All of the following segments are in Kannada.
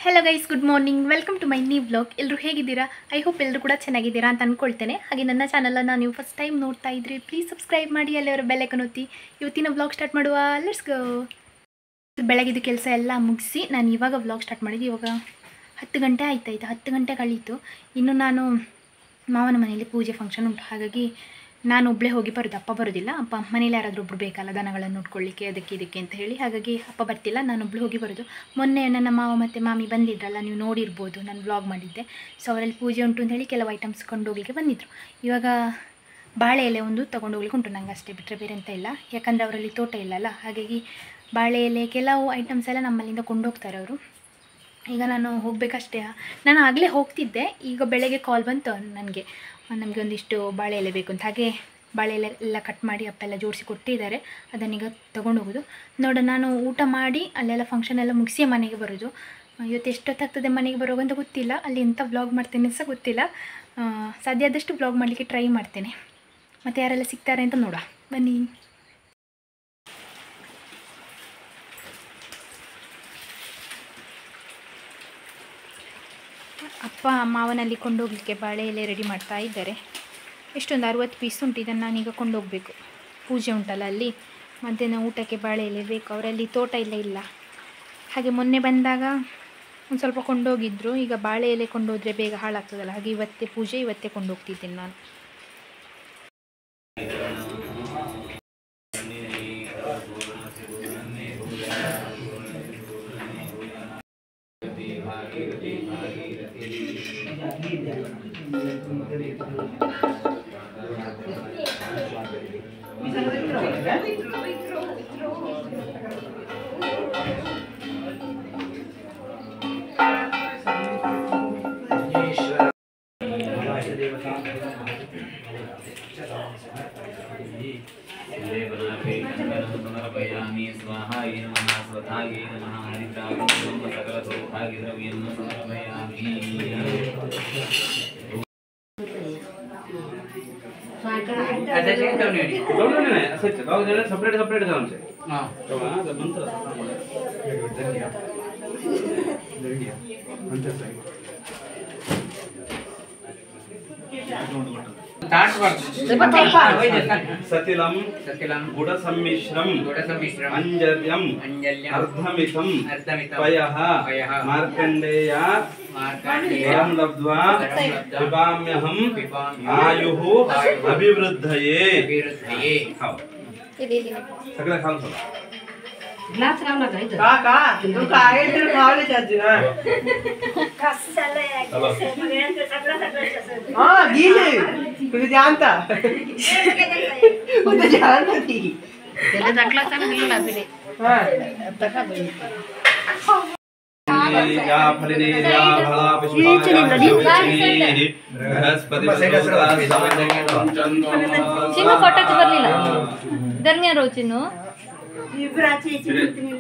Hello guys, good morning. Welcome to my new vlog. ಎಲ್ಲರೂ ಹೇಗಿದ್ದೀರಾ? ಐ ಹೋಪ್ ಎಲ್ಲರೂ ಕೂಡ ಚೆನ್ನಾಗಿದ್ದೀರಾ ಅಂತ ಅಂದ್ಕೊಳ್ತೇನೆ. ಹಾಗೆ ನನ್ನ ಚಾನಲನ್ನು ನೀವು ಫಸ್ಟ್ ಟೈಮ್ ನೋಡ್ತಾ ಇದ್ರಿ, ಪ್ಲೀಸ್ ಸಬ್ಸ್ಕ್ರೈಬ್ ಮಾಡಿ, ಅಲ್ಲಿ ಅವರ ಬೆಲ್ ಐಕಾನ್ ಒತ್ತಿ. ಇವತ್ತಿನ ವ್ಲಾಗ್ ಸ್ಟಾರ್ಟ್ ಮಾಡುವ. Let's go. ಬೆಳಗಿದ್ದು ಕೆಲಸ ಎಲ್ಲ ಮುಗಿಸಿ ನಾನು ಇವಾಗ ವ್ಲಾಗ್ ಸ್ಟಾರ್ಟ್ ಮಾಡಿದ್ದು. ಇವಾಗ 10 ಗಂಟೆ ಆಯ್ತಾಯಿತು, 10 ಗಂಟೆ ಕಳೀತು. ಇನ್ನು ನಾನು ಮಾವನ ಮನೆಯಲ್ಲಿ ಪೂಜೆ ಫಂಕ್ಷನ್ ಉಂಟು, ಹಾಗಾಗಿ ನಾನು ಒಬ್ಬಳೇ ಹೋಗಿ ಬರೋದು. ಅಪ್ಪ ಬರೋದಿಲ್ಲ. ಅಪ್ಪ ಮನೇಲಿ ಯಾರಾದರೂ ಒಬ್ಬರು ಬೇಕಲ್ಲ ದನಗಳನ್ನು ನೋಡ್ಕೊಳ್ಳಿಕ್ಕೆ, ಅದಕ್ಕೆ ಇದಕ್ಕೆ ಅಂತ ಹೇಳಿ, ಹಾಗಾಗಿ ಅಪ್ಪ ಬರ್ತಿಲ್ಲ, ನಾನೊಬ್ಬಳು ಹೋಗಿ ಬರೋದು. ಮೊನ್ನೆ ನನ್ನ ಮಾವ ಮತ್ತು ಮಾಮಿ ಬಂದಿದ್ರಲ್ಲ, ನೀವು ನೋಡಿರ್ಬೋದು, ನಾನು ವ್ಲಾಗ್ ಮಾಡಿದ್ದೆ. ಸೊ ಅವರಲ್ಲಿ ಪೂಜೆ ಉಂಟು ಅಂತ ಹೇಳಿ ಕೆಲವು ಐಟಮ್ಸ್ ಕೊಂಡೋಗ್ಲಿಕ್ಕೆ ಬಂದಿದ್ದರು. ಇವಾಗ ಬಾಳೆ ಎಲೆ ಒಂದು ತೊಗೊಂಡೋಗ್ಲಿಕ್ಕೆ ಉಂಟು ನಂಗೆ, ಅಷ್ಟೇ ಬಿಟ್ಟರೆ ಬೇರೆ ಎಂತ ಇಲ್ಲ. ಯಾಕಂದರೆ ಅವರಲ್ಲಿ ತೋಟ ಇಲ್ಲಲ್ಲ, ಹಾಗಾಗಿ ಬಾಳೆ ಎಲೆ ಕೆಲವು ಐಟಮ್ಸ್ ಎಲ್ಲ ನಮ್ಮಲ್ಲಿಂದ ಕೊಂಡೋಗ್ತಾರೆ ಅವರು. ಈಗ ನಾನು ಹೋಗಬೇಕಷ್ಟೇ. ನಾನು ಆಗಲೇ ಹೋಗ್ತಿದ್ದೆ, ಈಗ ಬೆಳಗ್ಗೆ ಕಾಲ್ ಬಂತು ನನಗೆ ಒಂದಿಷ್ಟು ಬಾಳೆ ಎಲೆ ಬೇಕು ಅಂತ. ಹಾಗೆ ಬಾಳೆ ಎಲೆ ಎಲ್ಲ ಕಟ್ ಮಾಡಿ ಅಪ್ಪ ಎಲ್ಲ ಜೋಡಿಸಿ ಕೊಟ್ಟಿದ್ದಾರೆ, ಅದನ್ನೀಗ ತೊಗೊಂಡೋಗೋದು. ನೋಡೋಣ, ನಾನು ಊಟ ಮಾಡಿ ಅಲ್ಲೆಲ್ಲ ಫಂಕ್ಷನ್ ಎಲ್ಲ ಮುಗಿಸಿ ಮನೆಗೆ ಬರೋದು. ಇವತ್ತು ಎಷ್ಟೊತ್ತಾಗ್ತದೆ ಮನೆಗೆ ಬರೋಗಂತ ಗೊತ್ತಿಲ್ಲ, ಅಲ್ಲಿ ಎಂಥ ವ್ಲಾಗ್ ಮಾಡ್ತೇನೆ ಸಹ ಗೊತ್ತಿಲ್ಲ. ಸಾಧ್ಯ ಆದಷ್ಟು ವ್ಲಾಗ್ ಮಾಡಲಿಕ್ಕೆ ಟ್ರೈ ಮಾಡ್ತೇನೆ. ಮತ್ತು ಯಾರೆಲ್ಲ ಸಿಗ್ತಾರೆ ಅಂತ ನೋಡುವ, ಬನ್ನಿ. ಅಪ್ಪ ಮಾವನಲ್ಲಿ ಕೊಂಡೋಗ್ಲಿಕ್ಕೆ ಬಾಳೆ ಎಲೆ ರೆಡಿ ಮಾಡ್ತಾ ಇದ್ದಾರೆ. ಎಷ್ಟೊಂದು 60 ಪೀಸ್ ಉಂಟು. ಇದನ್ನು ನಾನೀಗ ಕೊಂಡೋಗಬೇಕು. ಪೂಜೆ ಉಂಟಲ್ಲ ಅಲ್ಲಿ, ಮಧ್ಯಾಹ್ನ ಊಟಕ್ಕೆ ಬಾಳೆ ಎಲೆ ಬೇಕು. ಅವರಲ್ಲಿ ತೋಟ ಇಲ್ಲ. ಹಾಗೆ ಮೊನ್ನೆ ಬಂದಾಗ ಒಂದು ಸ್ವಲ್ಪ ಕೊಂಡೋಗಿದ್ರು. ಈಗ ಬಾಳೆ ಎಲೆ ಕೊಂಡೋದ್ರೆ ಬೇಗ ಹಾಳಾಗ್ತದಲ್ಲ, ಹಾಗೆ ಇವತ್ತೇ ಪೂಜೆ, ಇವತ್ತೇ ಕೊಂಡೋಗ್ತಿದ್ದೀನಿ ನಾನು. सेपरेट सतिलम गुड़ सम्मिश्रम अंजल्यम अर्धमितम पयः मार्कंडेय वरं लब्ध्वा पिबाम्यहं आयुः अभिवृद्धये। सगळं खाऊन सोडा. ग्लास लावला का इथं? का तू काय तर खावले चाची ना. कसं चाललंय? सगळ्यांचं सगळं हां गेले तुझे जानता तुझे जानता ती त्याला दाखला सांग दिला बिले. हां आता का बघ. या फलिने या भला पुष्पाणि बृहस्पति ಚಿನ್ನು ಫೋಟೋಕ್ಕೆ ಬರಲಿಲ್ಲ. ಧನ್ಯ ರೋಚಿನು इब्राची चिमुकली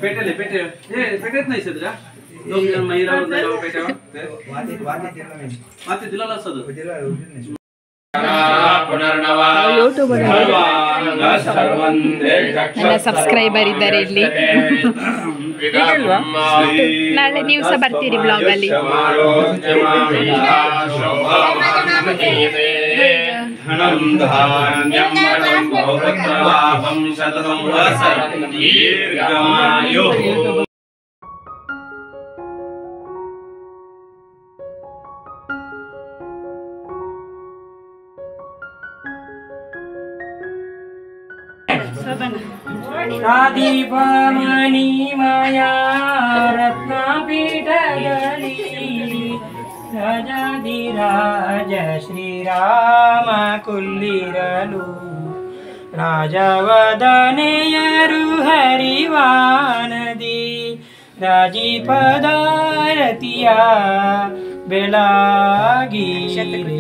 पेटेले पेटे हे पेटेत नाही सदरा दोन जण महिला होते पेटावर माते दिलाला सद ನನ್ನ ಸಬ್ಸ್ಕ್ರೈಬರ್ ಇದ್ದಾರೆ ಇಲ್ಲಿ. ನಾಳೆ ನೀವು ಸಹ ಬರ್ತೀರಿ ಬ್ಲಾಗಲ್ಲಿ. धनं धान्यं मनं बहुप्रभावं शतं वसनं दीर्घमायुः। दीपमणि माया रत्नपीठगली राजाधिराज श्रीराम कुल्लिरलु राजवदनेयरु हरिवानदी राजीपदारतिया बेलागिरे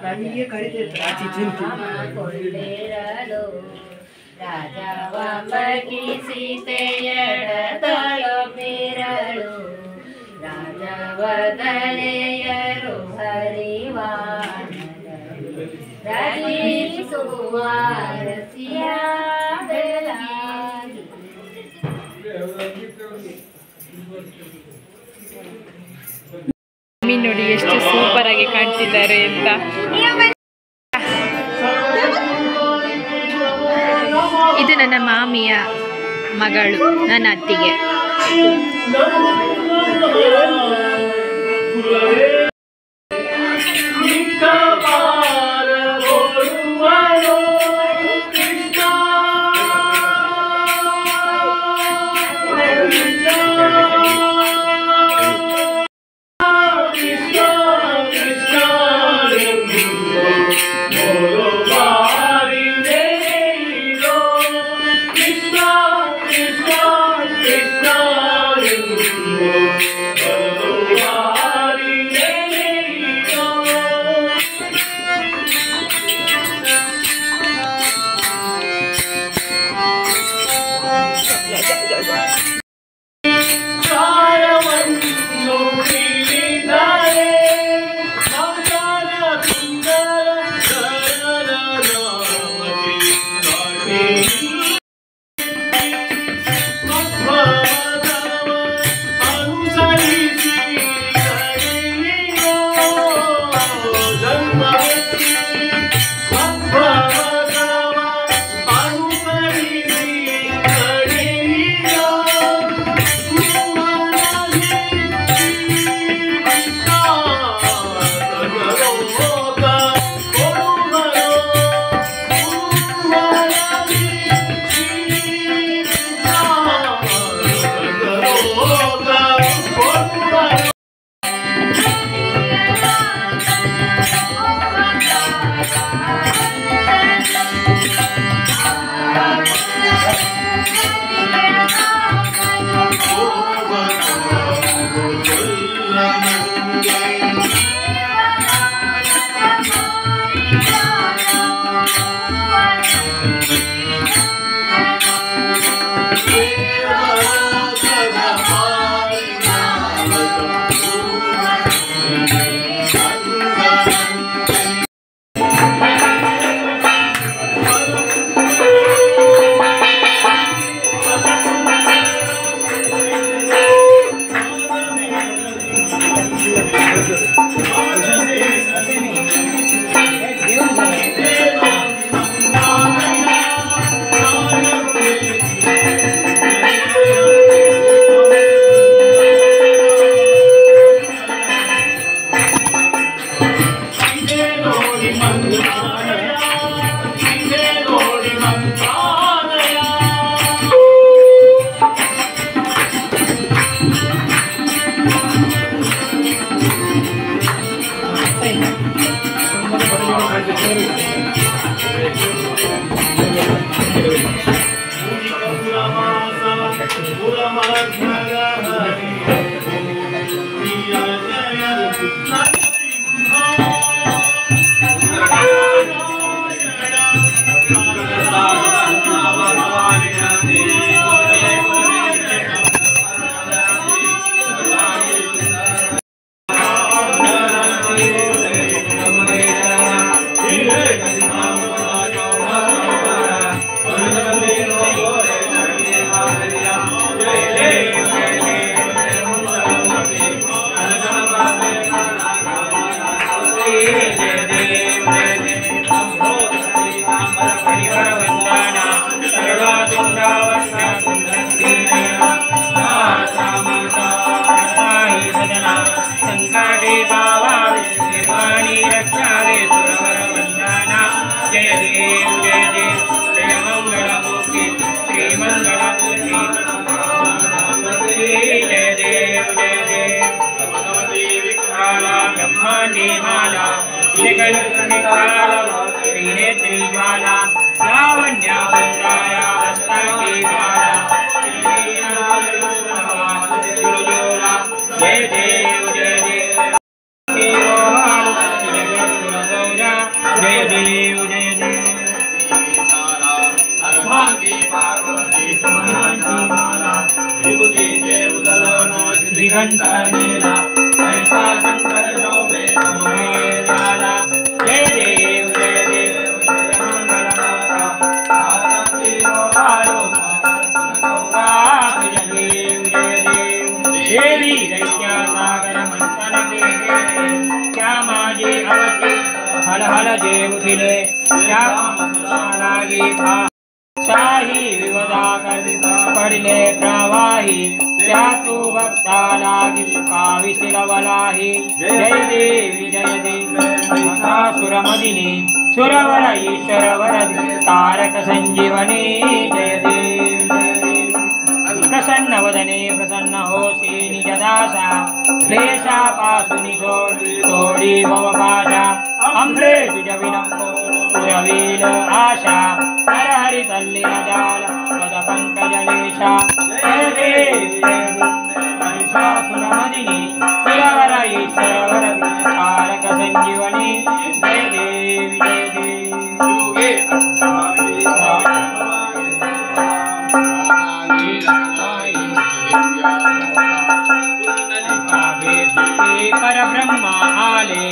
ನನಗೆ ಕರಿತಿರ್ತಾರೆ ಆಚೆ ಚಿಂತೆ ಕೊಳ್ಳಿರಲು ರಾಜವ ಮಗಿ ಸೀತೆಯಡದಳು ಬಿರಳು ರಾಜವದಳೆಯರು ಹರಿವಾನರು ರಚಿಸುವ ರಸಿಯ ಬೆಳಗಿ ನೋಡಿ ಎಷ್ಟು ಸೂಪರ್ ಆಗಿ ಕಾಣ್ತಿದ್ದಾರೆ ಅಂತ. ಇದು ನನ್ನ ಮಾಮಿಯ ಮಗಳು, ನನ್ನ ಅತ್ತಿಗೆ. जय देव घंटा नीला ऐसा शंकर शोभे जाला जय देव जय देव जय मंगल माता आरती हो बालो जय देव जय देव देवी दैत्या सागर मंथन के श्यामा जी अवती हल हल देव खिले श्यामा लागी खा शाही विवदा कर पड़ले प्रवाही त्यातु भक्ता लागी काविशिलवलाही जय देवी महिषासुर मदिनी सुरवर ईश्वर वरद तारक संजीवनी जय देवी प्रसन्न वदने प्रसन्न होसी निज दासा क्लेशा पासुनि तोड़ी भव पाशा अम्रे विजविनं पुरवील आशा हर हरि तल्लिन जाल पद पंकजलेशा जय देवी महिषासुरमर्दिनी सुरवर ईश्वर वरद तारक संजीवनी जय देवी जय देवी पर ब्रह्मा आले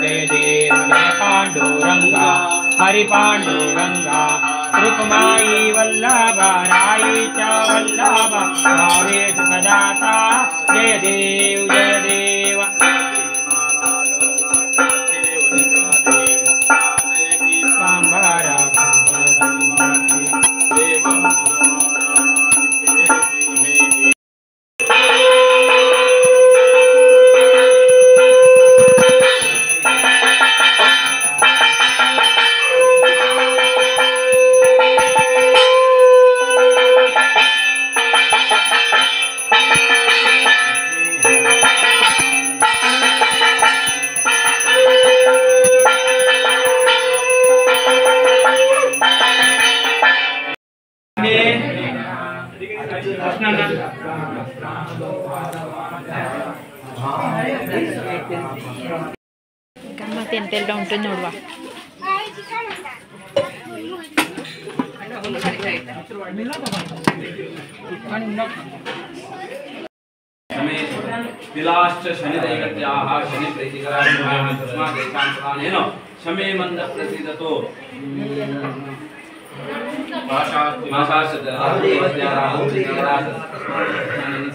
जय देव जय पांडुरंगा हरि पांडुरंगा रुक्माई वल्लभा राई च वल्लभा भावे सुखदाता जय देव जय देव ಗಮ್ಮತ್ ಎಂತೆಲ್ಲ ಉಂಟು ನೋಡುವ. विलाश्च शनिदैगत्याः शनिप्रीतिकराः तस्मादेषां प्राणेन शमे मंद प्रसीदतो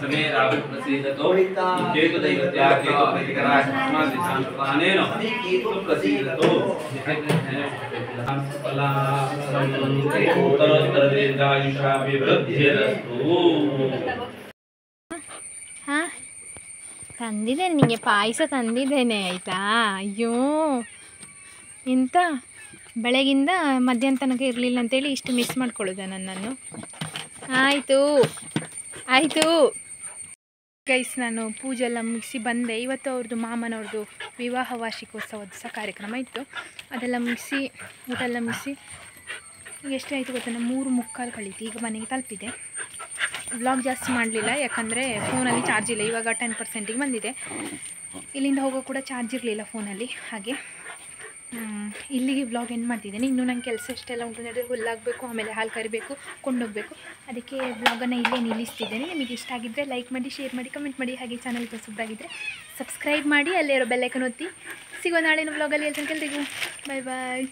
शमे राहु प्रसीदतो केतुदैगत्याः केतुप्रीतिकराः तस्मादेषां प्राणेन केतु प्रसीदतो उत्तरोत्तरदीर्घायुषाभिवृद्धिरस्तु. ಹಾಂ ತಂದಿದ್ದೇನೆ, ನಿಮಗೆ ಪಾಯಸ ತಂದಿದ್ದೇನೆ ಆಯಿತಾ. ಅಯ್ಯೋ ಇಂಥ ಬೆಳಗಿಂದ ಮಧ್ಯಾಹ್ನ ತನಕ ಇರಲಿಲ್ಲ ಅಂತೇಳಿ ಇಷ್ಟು ಮಿಸ್ ಮಾಡ್ಕೊಳ್ಳೋದ ನನ್ನನ್ನು. ಆಯಿತು ಆಯಿತು ಗೈಸ್, ನಾನು ಪೂಜೆ ಎಲ್ಲ ಮುಗಿಸಿ ಬಂದೆ. ಇವತ್ತು ಅವ್ರದ್ದು ಮಾಮನವ್ರದ್ದು ವಿವಾಹ ವಾರ್ಷಿಕೋತ್ಸವದ ಸಹ ಕಾರ್ಯಕ್ರಮ ಇತ್ತು. ಅದೆಲ್ಲ ಮುಗಿಸಿ ಊಟ ಎಲ್ಲ ಮುಗಿಸಿ ಈಗ ಎಷ್ಟು ಆಯಿತು ಗೊತ್ತಾ, 3:45 ಕಳೀತು. ಈಗ ಮನೆಗೆ ತಲುಪಿದೆ. ವ್ಲಾಗ್ ಜಾಸ್ತಿ ಮಾಡಲಿಲ್ಲ, ಯಾಕಂದರೆ ಫೋನಲ್ಲಿ ಚಾರ್ಜ್ ಇಲ್ಲ. ಇವಾಗ 10%ಗೆ ಬಂದಿದೆ. ಇಲ್ಲಿಂದ ಹೋಗೋ ಕೂಡ ಚಾರ್ಜ್ ಇರಲಿಲ್ಲ ಫೋನಲ್ಲಿ. ಹಾಗೆ ಇಲ್ಲಿಗೆ ವ್ಲಾಗ್ ಎಂಡ್ ಮಾಡ್ತಿದ್ದೇನೆ. ಇನ್ನೂ ನಂಗೆ ಕೆಲಸ ಇಷ್ಟೆಲ್ಲ ಉಂಟು ಅಂದರೆ ಹುಲ್ಲಾಗಬೇಕು, ಆಮೇಲೆ ಹಾಲು ಕರಿಬೇಕು, ಕೊಂಡೋಗಬೇಕು. ಅದಕ್ಕೆ ವ್ಲಾಗನ್ನು ಇಲ್ಲೇ ನಿಲ್ಲಿಸ್ತಿದ್ದೇನೆ. ನಿಮಗೆ ಇಷ್ಟ ಆಗಿದ್ದರೆ ಲೈಕ್ ಮಾಡಿ, ಶೇರ್ ಮಾಡಿ, ಕಮೆಂಟ್ ಮಾಡಿ. ಹಾಗೆ ಚಾನಲ್ಗೆ ಹೊಸದಾಗಿದ್ದರೆ ಸಬ್ಸ್ಕ್ರೈಬ್ ಮಾಡಿ, ಅಲ್ಲೇ ಇರೋ ಬೆಲ್ ಐಕಾನ್ ಒತ್ತಿ. ಸಿಗೋ ನಾಳಿನ ವ್ಲಾಗಲ್ಲಿ. ಎಲ್ರಿಗೂ ಬಾಯ್ ಬಾಯ್.